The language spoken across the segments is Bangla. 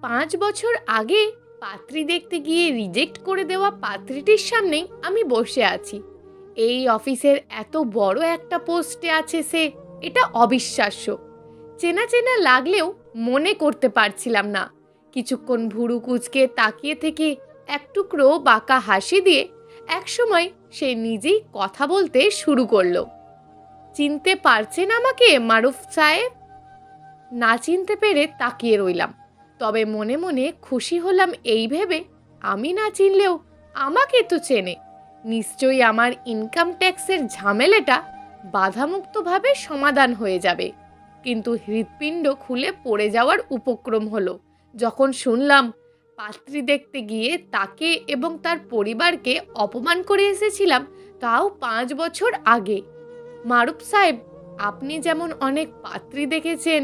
5 বছর আগে পাত্রী দেখতে গিয়ে রিজেক্ট করে দেওয়া পাত্রীটির সামনেই আমি বসে আছি। এই অফিসের এত বড় একটা পোস্টে আছে সে, এটা অবিশ্বাস্য। চেনা চেনা লাগলেও মনে করতে পারছিলাম না। কিছুক্ষণ ভুরু কুঁচকে তাকিয়ে থেকে এক টুকরো বাঁকা হাসি দিয়ে একসময় সে নিজেই কথা বলতে শুরু করলো। চিনতে পারছেন আমাকে মারুফ সাহেব? না চিনতে পেরে তাকিয়ে রইলাম, তবে মনে মনে খুশি হলাম এই ভেবে আমি না চিনলেও আমাকে তো চেনে। নিশ্চয়ই আমার ইনকাম ট্যাক্সের ঝামেলাটা বাধামুক্তভাবে সমাধান হয়ে যাবে। কিন্তু হৃৎপিণ্ড খুলে পড়ে যাওয়ার উপক্রম হলো যখন শুনলাম পাত্রী দেখতে গিয়ে তাকে এবং তার পরিবারকে অপমান করে এসেছিলাম, তাও 5 বছর আগে। মারুফ সাহেব, আপনি যেমন অনেক পাত্রী দেখেছেন,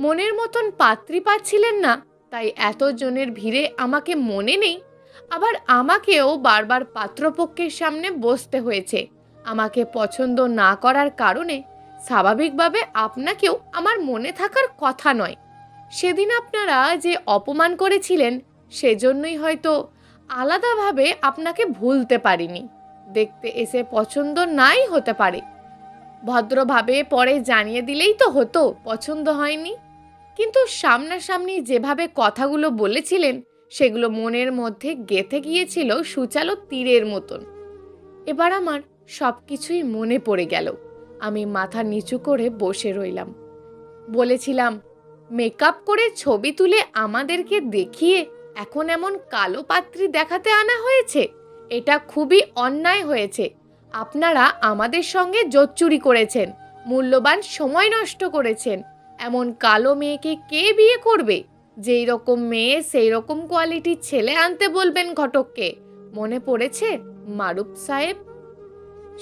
মনের মতন পাত্রী পাচ্ছিলেন না, তাই এতজনের ভিড়ে আমাকে মনে নেই। আবার আমাকেও বারবার পাত্রপক্ষের সামনে বসতে হয়েছে। আমাকে পছন্দ না করার কারণে স্বাভাবিকভাবে আপনাকেও আমার মনে থাকার কথা নয়। সেদিন আপনারা যে অপমান করেছিলেন সেজন্যই হয়তো আলাদাভাবে আপনাকে ভুলতে পারিনি। দেখতে এসে পছন্দ নাই হতে পারে, ভদ্রভাবে পরে জানিয়ে দিলেই তো হতো পছন্দ হয়নি। কিন্তু সামনাসামনি যেভাবে কথাগুলো বলেছিলেন সেগুলো মনের মধ্যে গেঁথে গিয়েছিল সূচালো তীরের মতন। এবার আমার সব কিছুই মনে পড়ে গেল। আমি মাথা নিচু করে বসে রইলাম। বলেছিলাম, মেকআপ করে ছবি তুলে আমাদেরকে দেখিয়ে এখন এমন কালো পাত্রী দেখাতে আনা হয়েছে। এটা খুবই অন্যায় হয়েছে। আপনারা আমাদের সঙ্গে জোচ্চুরি করেছেন, মূল্যবান সময় নষ্ট করেছেন। এমন কালো মেয়েকে কে বিয়ে করবে? যেই রকম মেয়ে সেই রকম কোয়ালিটির ছেলে আনতে বলবেন ঘটককে। মনে পড়েছে মারুফ সাহেব?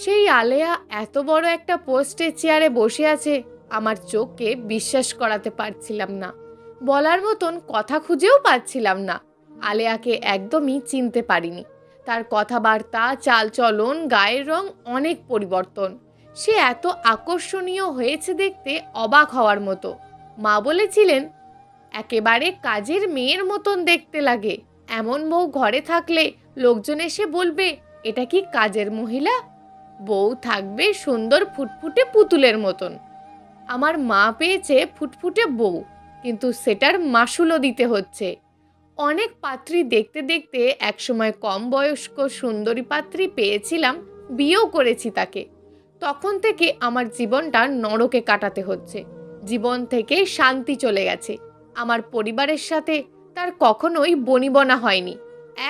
সেই আলেয়া এত বড় একটা পোস্টের চেয়ারে বসে আছে, আমার চোখকে বিশ্বাস করাতে পারছিলাম না। বলার মতন কথা খুঁজেও পাচ্ছিলাম না। আলেয়াকে একদমই চিনতে পারিনি। তার কথাবার্তা, চালচলন, গায়ের রং অনেক পরিবর্তন। সে এত আকর্ষণীয় হয়েছে দেখতে অবাক হওয়ার মতো। মা বলেছিলেন, একেবারে কাজের মেয়ের মতন দেখতে লাগে। এমন বউ ঘরে থাকলে লোকজন এসে বলবে এটা কি কাজের মহিলা? বউ থাকবে সুন্দর ফুটফুটে পুতুলের মতন। আমার মা পেয়েছে ফুটফুটে বউ, কিন্তু সেটার মাসুলও দিতে হচ্ছে। অনেক পাত্রী দেখতে দেখতে একসময় কম বয়স্ক সুন্দরী পাত্রী পেয়েছিলাম, বিয়েও করেছি তাকে। তখন থেকে আমার জীবনটা নরকে কাটাতে হচ্ছে। জীবন থেকে শান্তি চলে গেছে। আমার পরিবারের সাথে তার কখনোই বনিবনা হয়নি।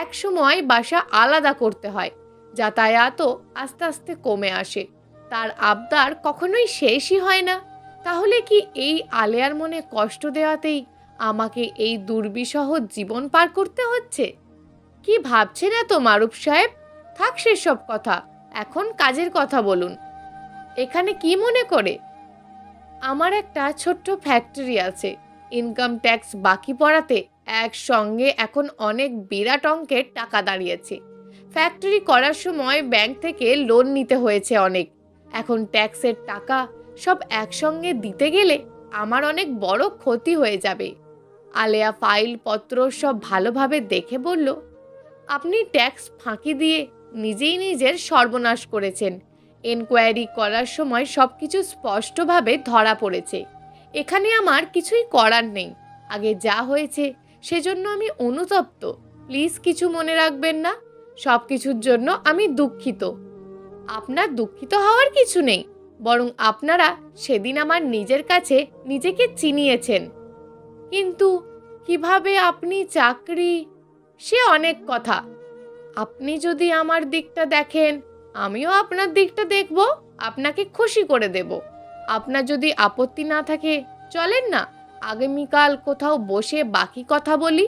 এক সময় বাসা আলাদা করতে হয়, যাতায়াতও আস্তে আস্তে কমে আসে। তার আবদার কখনোই শেষই হয় না। তাহলে কি এই আলেয়ার মনে কষ্ট দেওয়াতেই আমাকে এই দুর্বিষহ জীবন পার করতে হচ্ছে? কি ভাবছেন এত মারুফ সাহেব? থাক সেসব কথা, এখন কাজের কথা বলুন। এখানে কি মনে করে? আমার একটা ছোট্ট ফ্যাক্টরি আছে। ইনকাম ট্যাক্স বাকি পড়াতে একসঙ্গে এখন অনেক বিরাট অঙ্কের টাকা দাঁড়িয়েছে। ফ্যাক্টরি করার সময় ব্যাংক থেকে লোন নিতে হয়েছে অনেক। এখন ট্যাক্সের টাকা সব একসঙ্গে দিতে গেলে আমার অনেক বড় ক্ষতি হয়ে যাবে। আলেয়া ফাইলপত্র সব ভালোভাবে দেখে বলল, আপনি ট্যাক্স ফাঁকি দিয়ে নিজেই নিজের সর্বনাশ করেছেন। এনকোয়ারি করার সময় সব কিছু স্পষ্টভাবে ধরা পড়েছে। এখানে আমার কিছুই করার নেই। আগে যা হয়েছে সেজন্য আমি অনুতপ্ত। প্লিজ কিছু মনে রাখবেন না। সব কিছুর জন্য আমি দুঃখিত। আপনার দুঃখিত হওয়ার কিছু নেই, বরং আপনারা সেদিন আমার নিজের কাছে নিজেকে চিনিয়েছেন। কিন্তু কিভাবে আপনি চাকরি? সে অনেক কথা। আপনি যদি আমার দিকটা দেখেন, আমিও আপনার দিকটা দেখব, আপনাকে খুশি করে দেব। আপনার যদি আপত্তি না থাকে চলেন না আগামীকাল কোথাও বসে বাকি কথা বলি।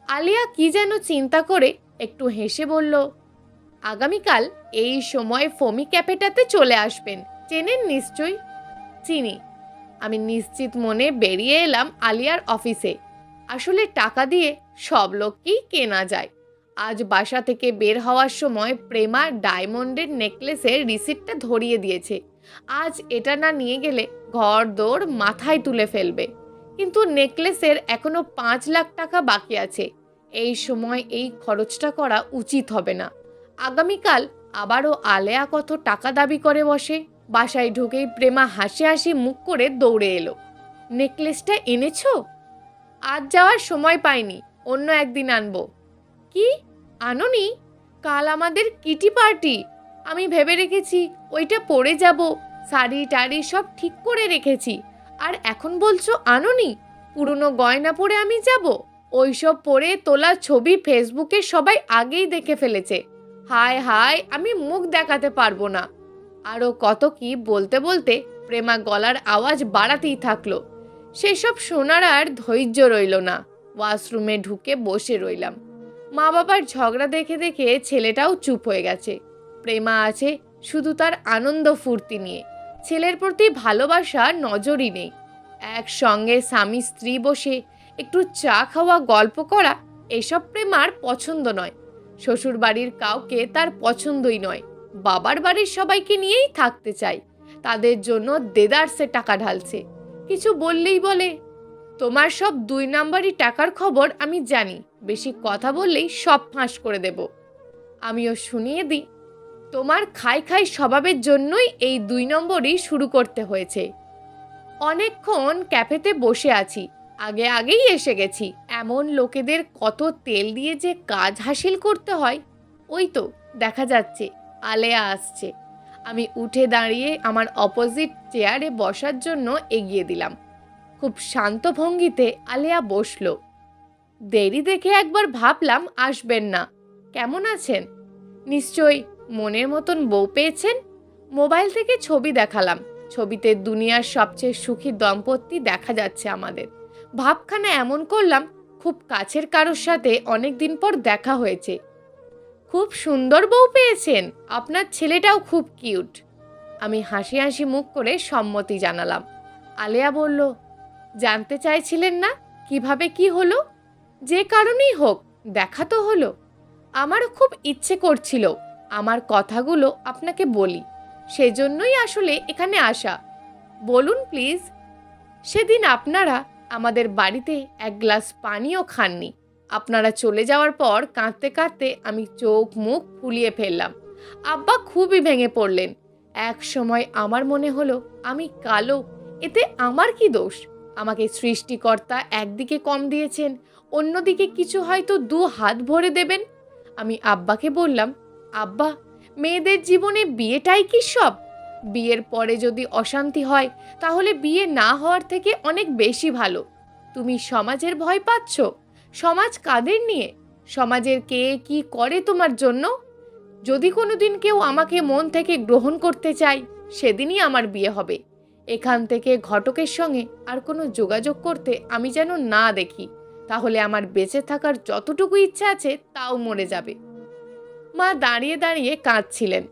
আলিয়া কি যেন চিন্তা করে একটু হেসে বলল, আগামীকাল এই সময় ফমি ক্যাফেটাতে চলে আসবেন। চেনেন নিশ্চয়ই? চিনি। আমি নিশ্চিত মনে বেরিয়ে এলাম আলিয়ার অফিসে। আসলে টাকা দিয়ে সব লোককেই কেনা যায়। আজ বাসা থেকে বের হওয়ার সময় প্রেমা ডায়মন্ডের নেকলেসের রিসিপ্টটা ধরিয়ে দিয়েছে। আজ এটা না নিয়ে গেলে ঘর দৌড় মাথায় তুলে ফেলবে। কিন্তু নেকলেসের এখনো 5 লাখ টাকা বাকি আছে। এই সময় এই খরচটা করা উচিত হবে না। আগামীকাল আবারও আলেয়া কত টাকা দাবি করে বসে। বাসায় ঢুকেই প্রেমা হাসি হাসি মুখ করে দৌড়ে এলো। নেকলেসটা এনেছো? আজ যাওয়ার সময় পাইনি, অন্য একদিন আনবো। কি আনোনি? কাল আমাদের কিটি পার্টি, আমি ভেবে রেখেছি ওইটা পরে যাব, শাড়ি টাড়ি সব ঠিক করে রেখেছি, আর এখন বলছো আনোনি? পুরনো গয়না পরে আমি যাব? ওইসব পরে তোলা ছবি ফেসবুকে সবাই আগেই দেখে ফেলেছে। হায় হায়, আমি মুখ দেখাতে পারবো না। আরও কত কি বলতে বলতে প্রেমা গলার আওয়াজ বাড়াতেই থাকলো। সেসব শোনার আর ধৈর্য রইল না। ওয়াশরুমে ঢুকে বসে রইলাম। মা বাবার ঝগড়া দেখে দেখে ছেলেটাও চুপ হয়ে গেছে। প্রেমা আছে শুধু তার আনন্দ ফুর্তি নিয়ে, ছেলের প্রতি ভালোবাসা নজরই নেই। একসঙ্গে স্বামী স্ত্রী বসে একটু চা খাওয়া, গল্প করা, এসব প্রেমার পছন্দ নয়। শ্বশুর বাড়ির কাউকে তার পছন্দই নয়। বাবার বাড়ির সবাইকে নিয়েই থাকতে চায়। তাদের জন্য দেদারসে টাকা ঢালছে। কিছু বললেই বলে, তোমার সব 2 নাম্বারই টাকার খবর আমি জানি, বেশি কথা বললেই সব ফাঁস করে দেব। আমিও শুনিয়ে দিই, তোমার খাই খাই স্বভাবের জন্যই এই 2 নম্বরই শুরু করতে হয়েছে। অনেকক্ষণ ক্যাফেতে বসে আছি, আগেই এসে গেছি। এমন লোকেদের কত তেল দিয়ে যে কাজ হাসিল করতে হয়। ওই তো দেখা যাচ্ছে আলেয়া আসছে। আমি উঠে দাঁড়িয়ে আমার অপোজিট চেয়ারে বসার জন্য এগিয়ে দিলাম। খুব শান্ত ভঙ্গিতে আলেয়া বসলো। দেরি দেখে একবার ভাবলাম আসবেন না। কেমন আছেন? নিশ্চয়ই মনের মতন বউ পেয়েছেন। মোবাইল থেকে ছবি দেখালাম। ছবিতে দুনিয়ার সবচেয়ে সুখী দম্পতি দেখা যাচ্ছে আমাদের। ভাবখানা এমন করলাম খুব কাছের কারোর সাথে অনেক দিন পর দেখা হয়েছে। খুব সুন্দর বউ পেয়েছেন, আপনার ছেলেটাও খুব কিউট। আমি হাসি হাসি মুখ করে সম্মতি জানালাম। আলেয়া বলল, জানতে চাইছিলেন না কিভাবে কি হলো? যে কারণেই হোক দেখা তো হলো। আমারও খুব ইচ্ছে করছিল আমার কথাগুলো আপনাকে বলি, সেজন্যই আসলে এখানে আসা। বলুন প্লিজ। সেদিন আপনারা আমাদের বাড়িতে এক গ্লাস পানিও খাননি। আপনারা চলে যাওয়ার পর কাঁদতে কাঁদতে আমি চোখ মুখ ফুলিয়ে ফেললাম। আব্বা খুবই ভেঙে পড়লেন। এক সময় আমার মনে হলো আমি কালো, এতে আমার কি দোষ? আমাকে সৃষ্টিকর্তা একদিকে কম দিয়েছেন, অন্যদিকে কিছু হয়তো 2 হাত ভরে দেবেন। আমি আব্বাকে বললাম, আব্বা, মেয়েদের জীবনে বিয়েটাই কি সব? বিয়ের পরে যদি অশান্তি হয় তাহলে বিয়ে না হওয়ার থেকে অনেক বেশি ভালো। তুমি সমাজের ভয় পাচ্ছ? সমাজ কাদের নিয়ে? সমাজের কে কি করে তোমার জন্য? যদি কোনোদিন কেউ আমাকে মন থেকে গ্রহণ করতে চায়, সেদিনই আমার বিয়ে হবে। এখান থেকে ঘটকের সঙ্গে আর কোনো যোগাযোগ করতে আমি যেন না দেখি, তাহলে আমার বেঁচে থাকার যতটুকু ইচ্ছা আছে তাও মরে যাবে। মা দাঁড়িয়ে দাঁড়িয়ে কাঁদছিলেন।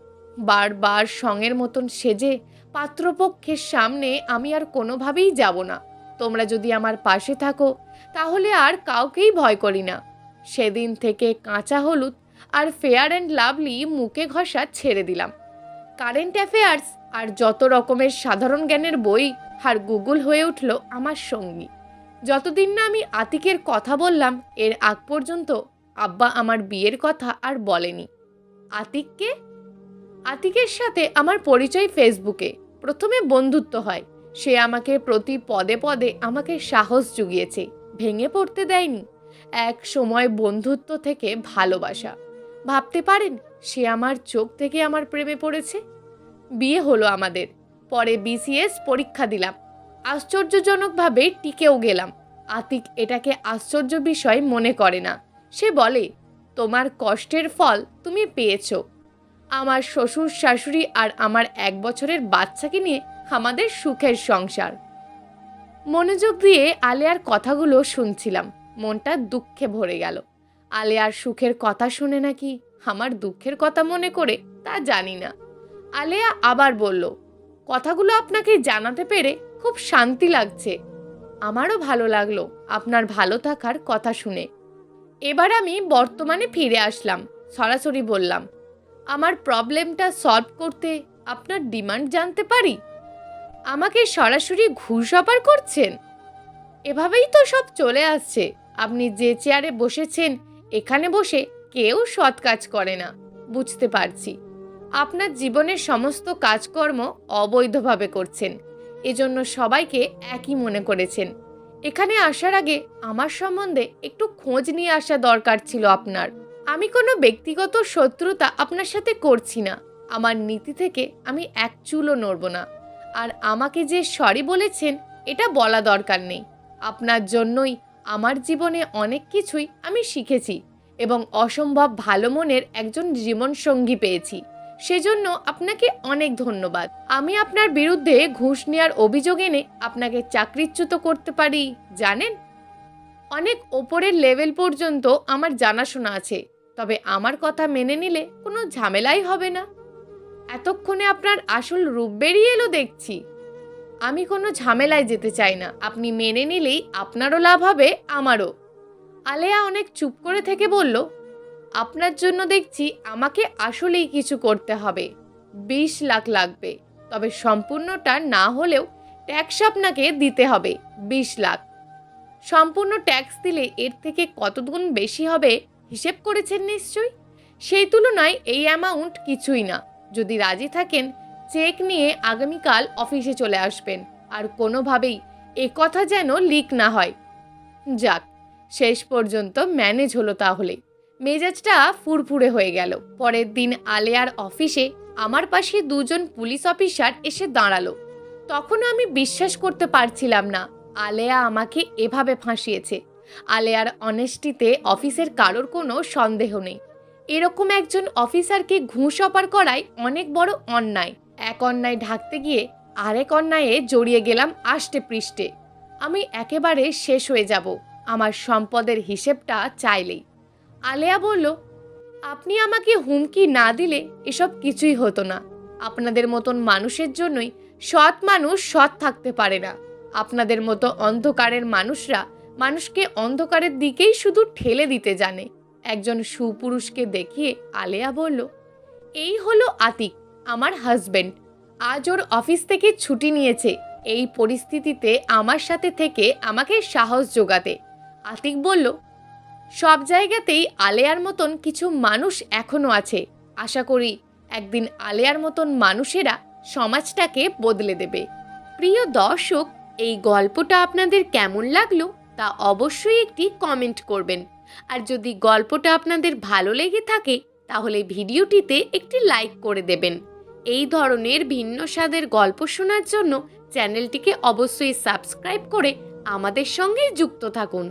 বারবার সঙ্গের মতন সেজে পাত্রপক্ষের সামনে আমি আর কোনোভাবেই যাব না। তোমরা যদি আমার পাশে থাকো তাহলে আর কাউকেই ভয় করি না। সেদিন থেকে কাঁচা হলুদ আর ফেয়ার অ্যান্ড লাভলি মুখে ঘষা ছেড়ে দিলাম। কারেন্ট অ্যাফেয়ার্স আর যত রকমের সাধারণ জ্ঞানের বই আর গুগল হয়ে উঠল আমার সঙ্গী। যতদিন না আমি আতিকের কথা বললাম, এর আগ পর্যন্ত আব্বা আমার বিয়ের কথা আর বলেনি। আতিককে? আতিকের সাথে আমার পরিচয় ফেসবুকে। প্রথমে বন্ধুত্ব হয়। সে আমাকে প্রতি পদে পদে আমাকে সাহস জুগিয়েছে, ভেঙে পড়তে দেয়নি। এক সময় বন্ধুত্ব থেকে ভালোবাসা। ভাবতে পারেন সে আমার চোখ থেকে আমার প্রেমে পড়েছে। বিয়ে হলো আমাদের। পরে বিসিএস পরীক্ষা দিলাম। আশ্চর্যজনকভাবে টিকেও গেলাম। আতিক এটাকে আশ্চর্য বিষয় মনে করে না। সে বলে, তোমার কষ্টের ফল তুমি পেয়েছো। আমার শ্বশুর শাশুড়ি আর আমার 1 বছরের বাচ্চাকে নিয়ে আমাদের সুখের সংসার। মনোযোগ দিয়ে আলেয়ার কথাগুলো শুনছিলাম। মনটা দুঃখে ভরে গেল। আলেয়ার সুখের কথা শুনে নাকি আমার দুঃখের কথা মনে করে তা জানি না। আলেয়া আবার বলল, কথাগুলো আপনাকে জানাতে পেরে খুব শান্তি লাগছে। আমারও ভালো লাগলো আপনার ভালো থাকার কথা শুনে। এবার আমি বর্তমানে ফিরে আসলাম। সরাসরি বললাম, আমার প্রবলেমটা সলভ করতে আপনার ডিমান্ড জানতে পারি? আমাকে সরাসরি ঘুষ অফার করছেন? এভাবেই তো সব চলে আসছে। আপনি যে চেয়ারে বসেছেন, এখানে বসে কেউ সৎ কাজ করে না। বুঝতে পারছি আপনার জীবনের সমস্ত কাজকর্ম অবৈধভাবে করছেন, এজন্য সবাইকে একই মনে করেছেন। এখানে আসার আগে আমার সম্বন্ধে একটু খোঁজ নিয়ে আসা দরকার ছিল আপনার। আমি কোনো ব্যক্তিগত শত্রুতা আপনার সাথে করছি না। আমার নীতি থেকে আমি এক চুলও নড়ব না। আর আমাকে যে সরি বলেছেন, এটা বলা দরকার নেই। আপনার জন্যই আমার জীবনে অনেক কিছুই আমি শিখেছি এবং অসম্ভব ভালো মনের একজন জীবনসঙ্গী পেয়েছি। সেজন্য আপনাকে অনেক ধন্যবাদ। আমি আপনার বিরুদ্ধে ঘুষ নেওয়ার অভিযোগ এনে আপনাকে চাকরিচ্যুত করতে পারি, জানেন? অনেক ওপরের লেভেল পর্যন্ত আমার জানাশোনা আছে, তবে আমার কথা মেনে নিলে কোনো ঝামেলাই হবে না। এতক্ষণে আপনার আসল রূপ বেরিয়ে এলো দেখছি। আমি কোনো ঝামেলায় যেতে চাই না। আপনি মেনে নিলেই আপনারও লাভ হবে, আমারও। আলেয়া অনেক চুপ করে থেকে বলল, আপনার জন্য দেখছি আমাকে আসলেই কিছু করতে হবে। 20 লাখ লাগবে, তবে সম্পূর্ণটা না হলেও ট্যাক্স আপনাকে দিতে হবে 20 লাখ। সম্পূর্ণ ট্যাক্স দিলে এর থেকে কত গুণ বেশি হবে হিসেব করেছেন নিশ্চয়ই। সেই তুলনায় এই অ্যামাউন্ট কিছুই না। যদি রাজি থাকেন, চেক নিয়ে আগামীকাল অফিসে চলে আসবেন। আর কোনোভাবেই এ কথা যেন লিক না হয়। যাক, শেষ পর্যন্ত ম্যানেজ হলো তাহলে। মেজাজটা ফুরফুরে হয়ে গেল। পরের দিন আলেয়ার অফিসে আমার পাশে দুজন পুলিশ অফিসার এসে দাঁড়ালো। তখনও আমি বিশ্বাস করতে পারছিলাম না আলেয়া আমাকে এভাবে ফাঁসিয়েছে। আলেয়ার অনেস্টিতে অফিসের কারোর কোনো সন্দেহ নেই। এরকম একজন অফিসারকে ঘুষ অফার করাই অনেক বড় অন্যায়। এক অন্যায় ঢাকতে গিয়ে আরেক অন্যায়ে জড়িয়ে গেলাম আষ্টে পৃষ্ঠে। আমি একেবারে শেষ হয়ে যাব আমার সম্পদের হিসেবটা চাইলেই। আলেয়া বলল, আপনি আমাকে হুমকি না দিলে এসব কিছুই হতো না। আপনাদের মতন মানুষের জন্যই সৎ মানুষ সৎ থাকতে পারে না। আপনাদের মতো অন্ধকারের মানুষরা মানুষকে অন্ধকারের দিকেই শুধু ঠেলে দিতে জানে। একজন সুপুরুষকে দেখিয়ে আলেয়া বলল, এই হলো আতিক, আমার হাজবেন্ড। আজ ওর অফিস থেকে ছুটি নিয়েছে এই পরিস্থিতিতে আমার সাথে থেকে আমাকে সাহস জোগাতে। আতিক বলল, সব জায়গাতেই আলেয়ার মতন কিছু মানুষ এখনো আছে। আশা করি একদিন আলেয়ার মতন মানুষেরা সমাজটাকে বদলে দেবে। প্রিয় দর্শক, এই গল্পটা আপনাদের কেমন লাগলো তা অবশ্যই একটি কমেন্ট করবেন। আর যদি গল্পটা আপনাদের ভালো লেগে থাকে তাহলে ভিডিওটিতে একটি লাইক করে দেবেন। এই ধরনের ভিন্ন স্বাদের গল্প শোনার জন্য চ্যানেলটিকে অবশ্যই সাবস্ক্রাইব করে আমাদের সঙ্গে যুক্ত থাকুন।